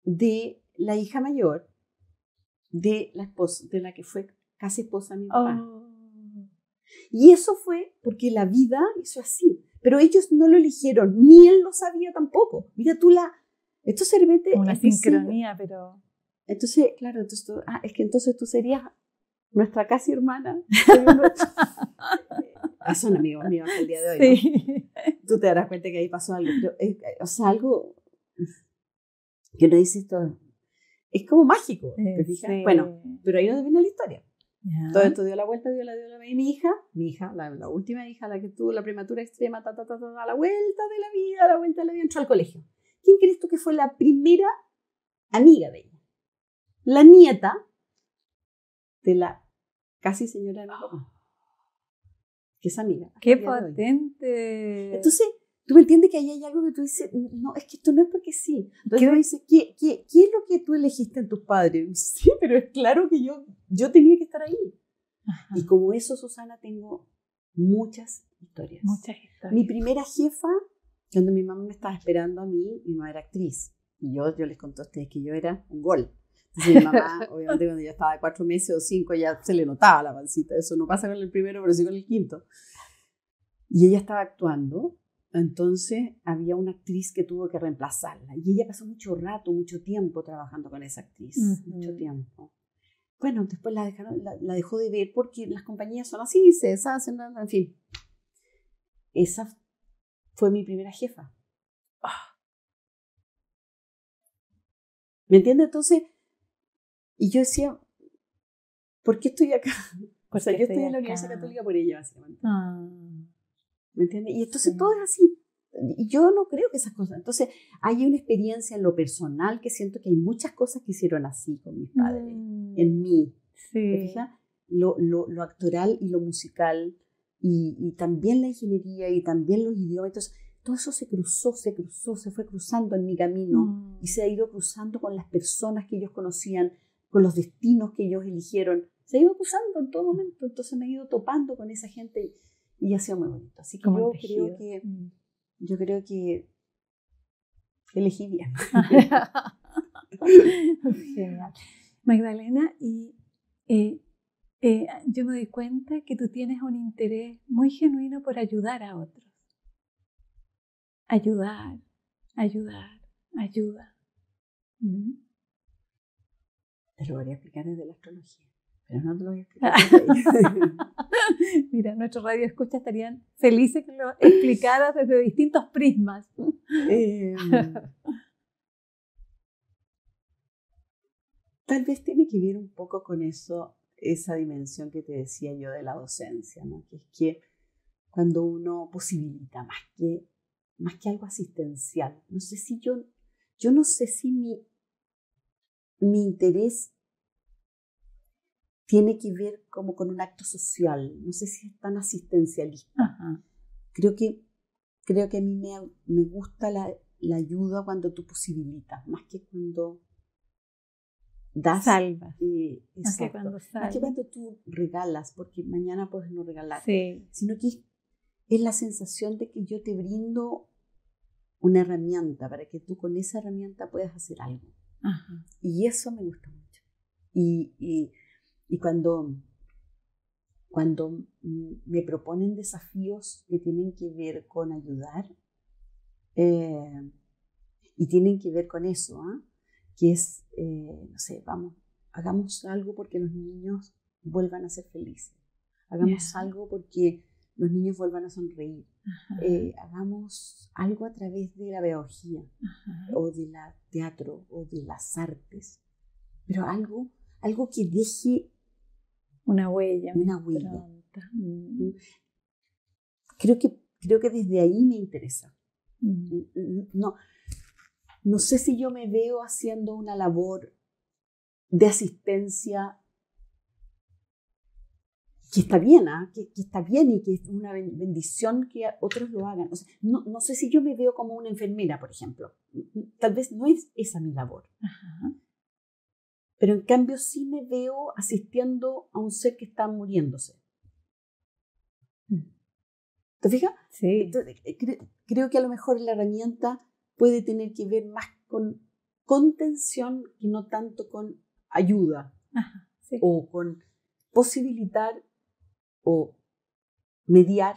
de la hija mayor de la esposa, de la que fue casi esposa de mi papá. Y eso fue porque la vida hizo así. Pero ellos no lo eligieron, ni él lo sabía tampoco. Mira tú esto se repite. Una sincronía, pero... Entonces, claro, es que entonces tú serías nuestra casi hermana. Son amigos míos hasta el día de hoy, sí. ¿no? Tú te darás cuenta que ahí pasó algo. Pero, o sea, algo que uno dice esto, es como mágico. ¿Te fijas? Sí. Bueno, pero ahí no viene la historia. Yeah. Todo esto dio la vuelta, y mi hija, la última hija, la que tuvo la prematura extrema, a la vuelta de la vida, entró al colegio. ¿Quién crees tú que fue la primera amiga de ella? La nieta de la casi señora de mi papá, que es amiga. ¡Qué potente! Entonces, tú me entiendes que ahí hay algo que tú dices, no, es que esto no es porque sí. Entonces tú dices, ¿qué es lo que tú elegiste en tus padres? Sí, pero es claro que yo tenía que estar ahí. Ajá. Y como eso, Susana, tengo muchas historias. Mi primera jefa, cuando mi mamá me estaba esperando a mí, mi mamá era actriz. Y yo les conté a ustedes que yo era un gol. Entonces mi mamá, obviamente cuando yo estaba de 4 meses o 5, ya se le notaba la pancita. Eso no pasa con el primero, pero sí con el quinto. Y ella estaba actuando. Entonces había una actriz que tuvo que reemplazarla. Y ella pasó mucho tiempo trabajando con esa actriz. Mucho tiempo. Bueno, después la dejó de ver porque las compañías son así, se deshacen, en fin. Esa fue mi primera jefa. ¿Me entiendes? Entonces, y yo decía, ¿por qué estoy acá? O sea, yo estoy en la Universidad Católica por ella, básicamente. ¿Me entiendes? Y entonces todo es así. Y yo no creo que esas cosas. Entonces, hay una experiencia en lo personal que siento que hay muchas cosas que hicieron así con mis padres, en mí. Sí. ¿Te fijas? Lo actoral y lo musical, y también la ingeniería, y también los idiomas. Entonces, todo eso se cruzó, se fue cruzando en mi camino, y se ha ido cruzando con las personas que ellos conocían, con los destinos que ellos eligieron. Se ha ido cruzando en todo momento. Entonces, me he ido topando con esa gente y ha sido muy bonito. Así que yo creo que elegí bien. Genial. Magdalena, y yo me doy cuenta que tú tienes un interés muy genuino por ayudar a otros. Ayuda. Te lo voy a explicar desde la astrología, pero no te lo voy a explicar desde ahí. Mira, nuestros radioescuchas estarían felices que lo explicaras desde distintos prismas. Tal vez tiene que ver un poco con eso, esa dimensión que te decía yo de la docencia, ¿no? Que es que cuando uno posibilita más que algo asistencial, no sé si yo no sé si mi interés tiene que ver como con un acto social, no sé si es tan asistencialista. Ajá. Creo que a mí me gusta la ayuda cuando tú posibilitas, más que cuando das. Salvas. Más que cuando tú regalas, porque mañana puedes no regalar. Sí. Sino que es la sensación de que yo te brindo una herramienta para que tú con esa herramienta puedas hacer algo. Ajá. Y eso me gusta mucho. Y cuando me proponen desafíos que tienen que ver con ayudar, y tienen que ver con eso, que es, no sé, hagamos algo porque los niños vuelvan a ser felices. Hagamos algo porque los niños vuelvan a sonreír. Hagamos algo a través de la pedagogía, o del teatro, o de las artes. Pero algo que deje una huella. Creo que desde ahí me interesa. No sé si yo me veo haciendo una labor de asistencia que está bien, que está bien y que es una bendición que otros lo hagan. O sea, no sé si yo me veo como una enfermera, por ejemplo. Tal vez no es esa mi labor. Ajá. Pero en cambio sí me veo asistiendo a un ser que está muriéndose. ¿Te fijas? Sí. Entonces, creo que a lo mejor la herramienta puede tener que ver más con contención y no tanto con ayuda. Ajá, sí. O con posibilitar o mediar,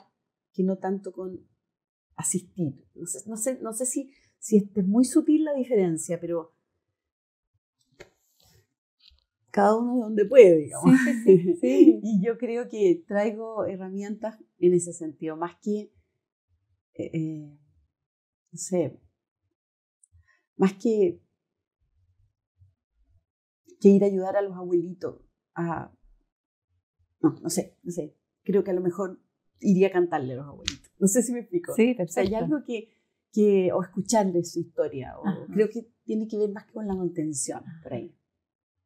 que no tanto con asistir. No sé si es muy sutil la diferencia, pero cada uno de donde puede, digamos. Sí. Y yo creo que traigo herramientas en ese sentido, más que, no sé, más que ir a ayudar a los abuelitos no sé, creo que a lo mejor iría a cantarle a los abuelitos. No sé si me explico. Sí, perfecto. O sea, hay algo o escucharle su historia, o creo que tiene que ver más que con la contención, por ahí.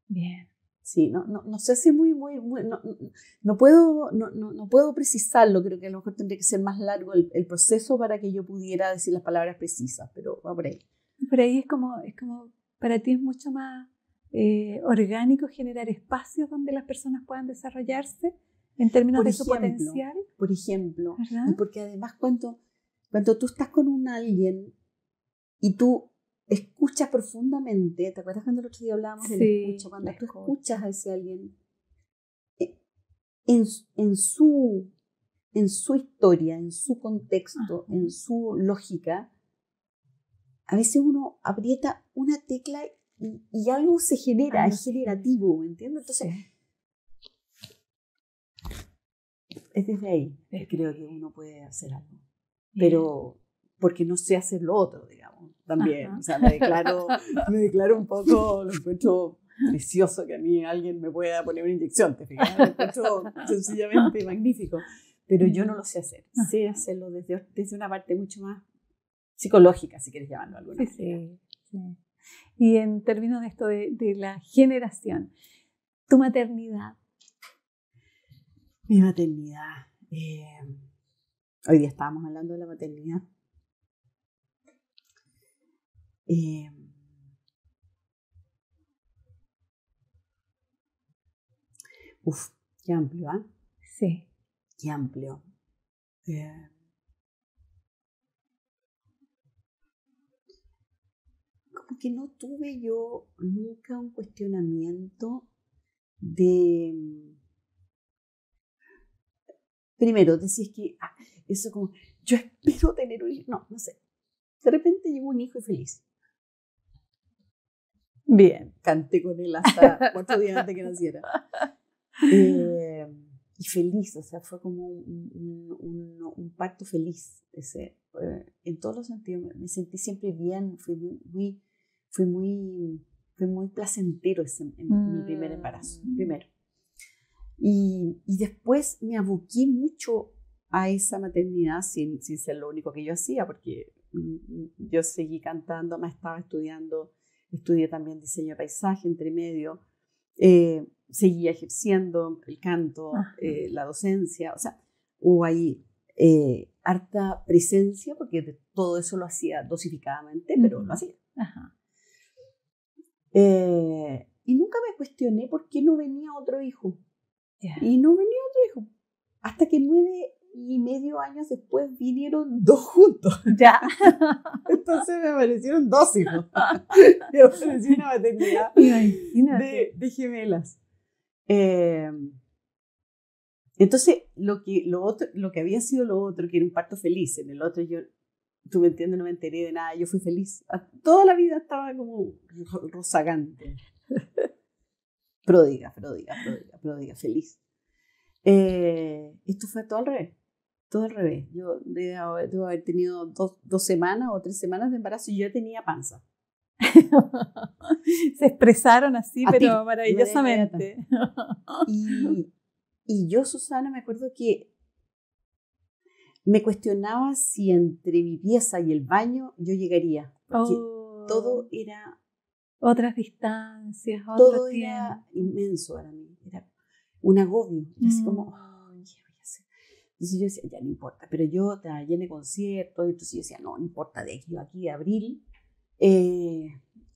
Bien. Sí, no sé si no puedo precisarlo, creo que a lo mejor tendría que ser más largo el proceso para que yo pudiera decir las palabras precisas, pero va por ahí. Por ahí es como para ti es mucho más orgánico generar espacios donde las personas puedan desarrollarse en términos de su potencial. Por ejemplo, ¿verdad? y porque además cuando tú estás con alguien y tú escuchas profundamente, ¿te acuerdas cuando el otro día hablábamos de la escucha? Cuando tú escuchas a ese alguien en su historia, en su contexto, en su lógica, a veces uno aprieta una tecla y algo se genera, es generativo, ¿me entiendes? Entonces, es desde ahí que creo que uno puede hacer algo. Pero porque no sé hacer lo otro, digamos, también. O sea, me declaro un poco, lo encuentro precioso que a mí alguien me pueda poner una inyección, ¿te fijas? Lo encuentro sencillamente magnífico. Pero yo no lo sé hacer. Sé hacerlo desde una parte mucho más psicológica, si quieres llamarlo alguna manera. Sí. Y en términos de esto de la generación, tu maternidad. Mi maternidad. Hoy día estábamos hablando de la maternidad. Qué amplio, ¿eh? Sí. Qué amplio. Como que no tuve yo nunca un cuestionamiento de... Primero, decís que eso como, yo espero tener un hijo. No sé. De repente llegó un hijo y feliz. Bien. Canté con él hasta 4 días antes que naciera. Y feliz, o sea, fue como un parto feliz. En todos los sentidos. Me sentí siempre bien, fue muy placentero mi primer embarazo. Primero. Y después me aboqué mucho a esa maternidad sin ser lo único que yo hacía, porque yo seguí cantando, me estaba estudiando, estudié también diseño de paisaje entre medio, seguía ejerciendo el canto, la docencia, o sea, hubo ahí harta presencia, porque todo eso lo hacía dosificadamente, pero lo hacía. Ajá. Y nunca me cuestioné por qué no venía otro hijo. Yeah. Y no venía otro hijo. Hasta que 9 y medio años después vinieron 2 juntos. Ya. Entonces me aparecieron 2 hijos. Me apareció una maternidad Imagínate. de gemelas. Entonces, lo que había sido lo otro, que era un parto feliz, en el otro yo, tú me entiendes, no me enteré de nada, yo fui feliz. Toda la vida estaba como rozagante. Pródiga, feliz. Esto fue todo al revés. Yo debo haber tenido 2 semanas o 3 semanas de embarazo y yo tenía panza. Se expresaron así, pero maravillosamente. Y yo, Susana, me acuerdo que me cuestionaba si entre mi pieza y el baño yo llegaría. Porque todo era... Otras distancias, todo era inmenso para mí. Era un agobio. Era así como, ¿qué voy a hacer? Entonces yo decía, ya no importa. Pero yo estaba llena de conciertos. Entonces yo decía, no importa, de aquí a abril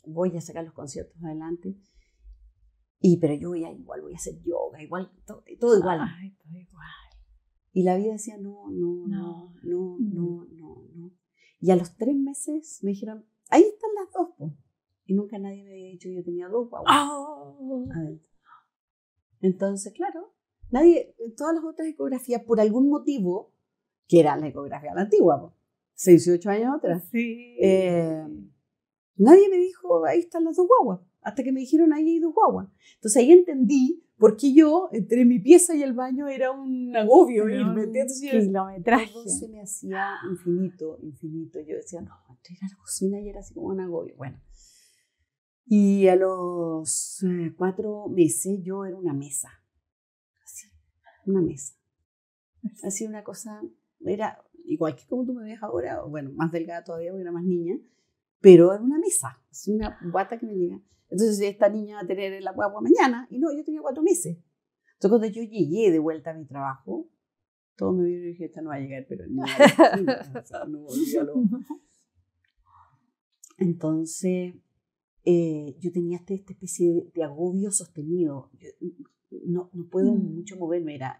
voy a sacar los conciertos adelante. Pero yo igual voy a hacer yoga, igual, todo igual. Ay, todo igual. Y la vida decía, no. Y a los 3 meses me dijeron, ahí están las 2, po. Y nunca nadie me había dicho que yo tenía 2 guaguas adentro. Entonces, claro, todas las otras ecografías, por algún motivo, que era la ecografía la antigua, po, 6 y 8 años atrás, sí. Nadie me dijo, ahí están las 2 guaguas. Hasta que me dijeron, ahí hay 2 guaguas. Entonces ahí entendí por qué yo, entre mi pieza y el baño, era un agobio. ¿Me entiendes? Kilometraje. Todo se me hacía infinito. Yo decía, no, entré a la cocina y era así como un agobio. Bueno. Y a los 4 meses yo era una mesa. Así, una mesa. Así una cosa, era igual que como tú me ves ahora, bueno, más delgada todavía porque era más niña, pero era una mesa, es una guata que me llega. Entonces esta niña va a tener la guagua mañana, y no, yo tenía 4 meses. Entonces cuando yo llegué de vuelta a mi trabajo, todos me vieron y dije, esta no va a llegar, pero no olvídalo. Entonces yo tenía esta especie de agobio sostenido. Yo no puedo mucho moverme, era...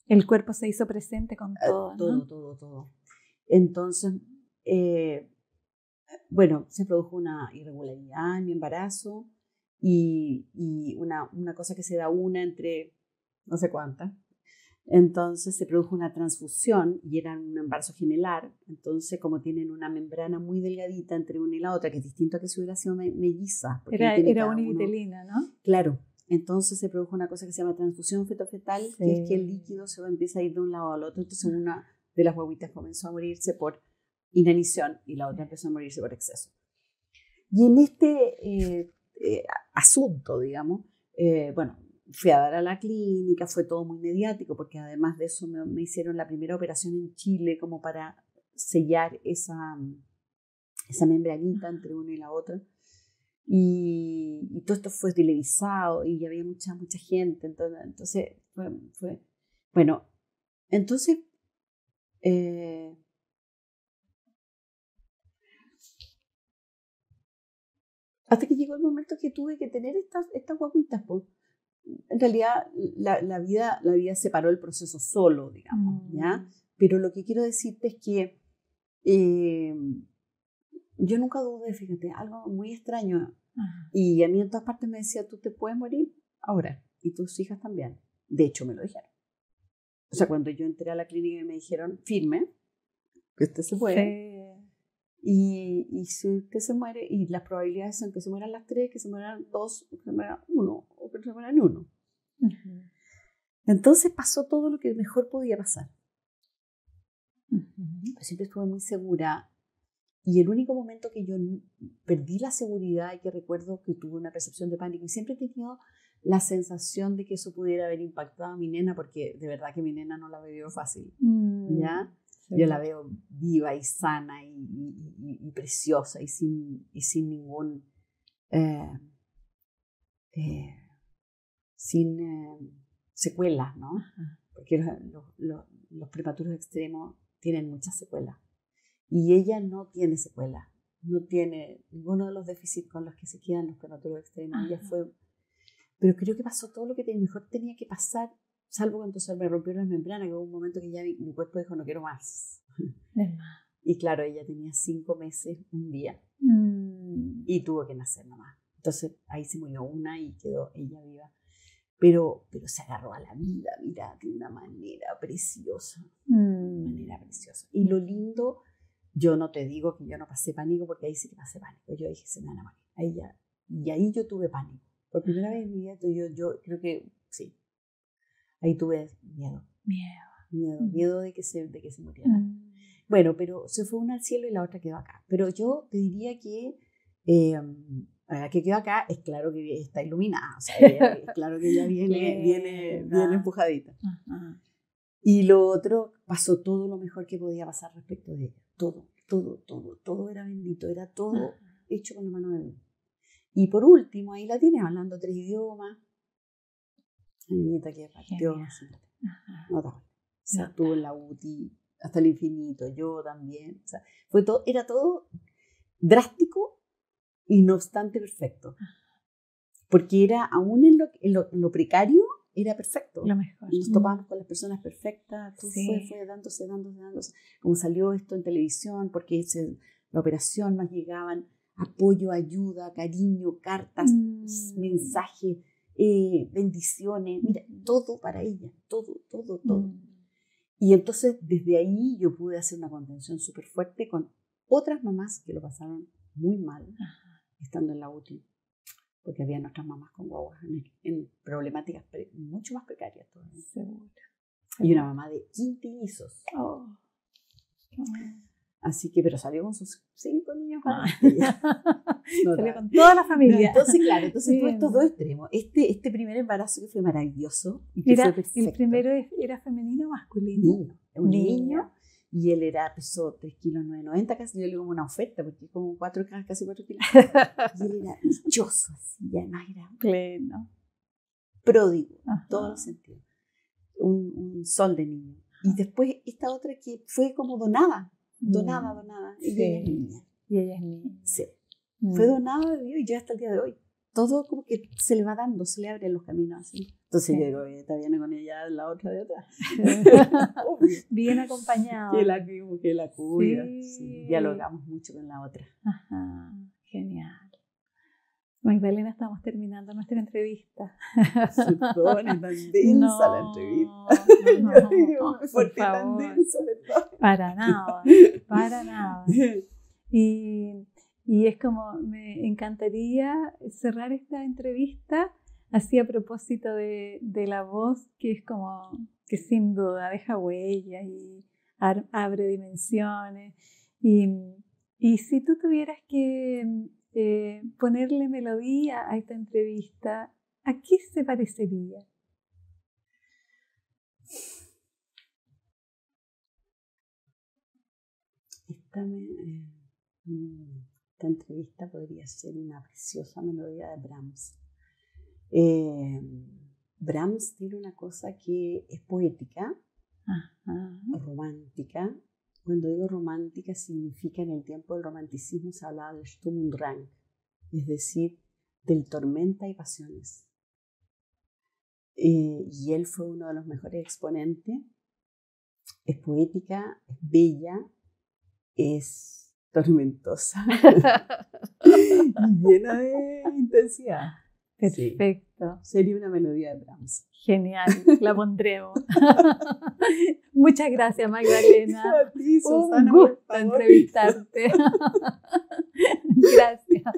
El cuerpo se hizo presente con todo, ¿no? Todo. Entonces, bueno, se produjo una irregularidad en mi embarazo y una cosa que se da una entre no sé cuántas. Entonces se produjo una transfusión y era un embarazo gemelar. Entonces, como tienen una membrana muy delgadita entre una y la otra, que es distinto a que si hubiera sido melliza. Era univitelina, ¿no? Claro. Entonces se produjo una cosa que se llama transfusión fetofetal, que es que el líquido se empieza a ir de un lado al otro. Entonces una de las guaguitas comenzó a morirse por inanición y la otra empezó a morirse por exceso. Y en este asunto, digamos, bueno, fui a dar a la clínica, fue todo muy mediático, porque además de eso me hicieron la primera operación en Chile como para sellar esa membranita entre una y la otra. Y todo esto fue televisado y había mucha gente. Entonces fue bueno, entonces hasta que llegó el momento que tuve que tener estas guaguitas, pues. En realidad la vida separó el proceso solo, digamos, ¿ya? Pero lo que quiero decirte es que yo nunca dudé, fíjate, algo muy extraño. Y a mí en todas partes me decía, tú te puedes morir ahora, y tus hijas también. De hecho, me lo dijeron. O sea, cuando yo entré a la clínica y me dijeron, firme, que usted se puede. Sí. Y si usted se muere, y las probabilidades son que se mueran las 3, que se mueran 2, que se mueran 1, o que se mueran 1. Entonces pasó todo lo que mejor podía pasar. Pero siempre estuve muy segura. Y el único momento que yo perdí la seguridad y que recuerdo que tuve una percepción de pánico, y siempre he tenido la sensación de que eso pudiera haber impactado a mi nena, porque de verdad que mi nena no la veo fácil, ¿ya? Sí. Yo la veo viva y sana y preciosa y sin ningún... sin secuelas, ¿no? Porque los prematuros extremos tienen muchas secuelas. Y ella no tiene secuelas, no tiene ninguno de los déficits con los que se quedan los prematuros extremos. Ella fue... Pero creo que pasó todo lo que mejor tenía que pasar salvo cuando se me rompieron las membranas, que hubo un momento que ya mi cuerpo dijo, no quiero más. Y claro, ella tenía 5 meses, un día, y tuvo que nacer nomás. Entonces ahí se murió una y quedó ella viva. Pero se agarró a la vida, mira, de una manera preciosa. Y lo lindo, yo no te digo que yo no pasé pánico, porque ahí sí que pasé pánico. Yo dije, se me van a morir. Y ahí yo tuve pánico. Por primera vez en mi vida, yo creo que sí. Ahí tuve miedo. Miedo de que se muriera. Bueno, pero se fue una al cielo y la otra quedó acá. Pero yo te diría que la que quedó acá es claro que está iluminada. O sea, es claro que ella viene empujadita. Y lo otro, pasó todo lo mejor que podía pasar respecto de ella. Todo era bendito, era todo hecho con la mano de Dios. Y por último, ahí la tienes hablando 3 idiomas. La niñita que partió, notable. O sea, estuvo en la UTI hasta el infinito, yo también. O sea, era todo drástico y no obstante perfecto. Porque era, aún en lo precario, era perfecto. Lo mejor. Nos topábamos con las personas perfectas, todo fue dándose. Como salió esto en televisión, porque la operación nos llegaban apoyo, ayuda, cariño, cartas, mensajes, bendiciones, mira, todo para ella, todo. Y entonces desde ahí yo pude hacer una contención súper fuerte con otras mamás que lo pasaron muy mal estando en la UTI, porque había otras mamás con guaguas en problemáticas mucho más precarias todavía. Seguro. Y una mamá de quintillizos. Así que, pero salió con sus 5 niños. Salió con toda la familia. Entonces, claro, tuve estos 2 extremos. Este primer embarazo que fue maravilloso y que fue perfecto. ¿El primero era femenino o masculino? Niño. Y él pesó 3 kilos 990, casi yo le digo como una oferta, porque es como casi 4 kilos. Y él era dichoso, así, y además era pleno, pródigo, en todos los sentidos. Un sol de niño. Y después esta otra que fue como donada. Y ella es niña. Sí. Fue donada de Dios y ya hasta el día de hoy. Todo como que se le va dando, se le abren los caminos así. Entonces yo digo, está bien con ella, la otra de atrás. Bien acompañado. Que la cuida. Sí. Dialogamos mucho con la otra. Genial. Magdalena, estamos terminando nuestra entrevista. Se pone tan densa la entrevista. Por favor. Tan densa, ¿verdad? Para nada. Y es como, me encantaría cerrar esta entrevista así a propósito de la voz, que es como, que sin duda deja huellas y abre dimensiones. Y si tú tuvieras que ponerle melodía a esta entrevista, ¿a qué se parecería? Esta entrevista podría ser una preciosa melodía de Brahms. Brahms tiene una cosa que es poética, romántica. Cuando digo romántica, significa en el tiempo del romanticismo se hablaba del Sturm und Drang, es decir, del tormenta y pasiones. Y él fue uno de los mejores exponentes. Es poética, es bella, es tormentosa y llena de intensidad. Perfecto. Sí. Sería una melodía de Brahms. Genial, la pondremos. Muchas gracias, Magdalena. A ti, Susana, un gusto entrevistarte. Gracias.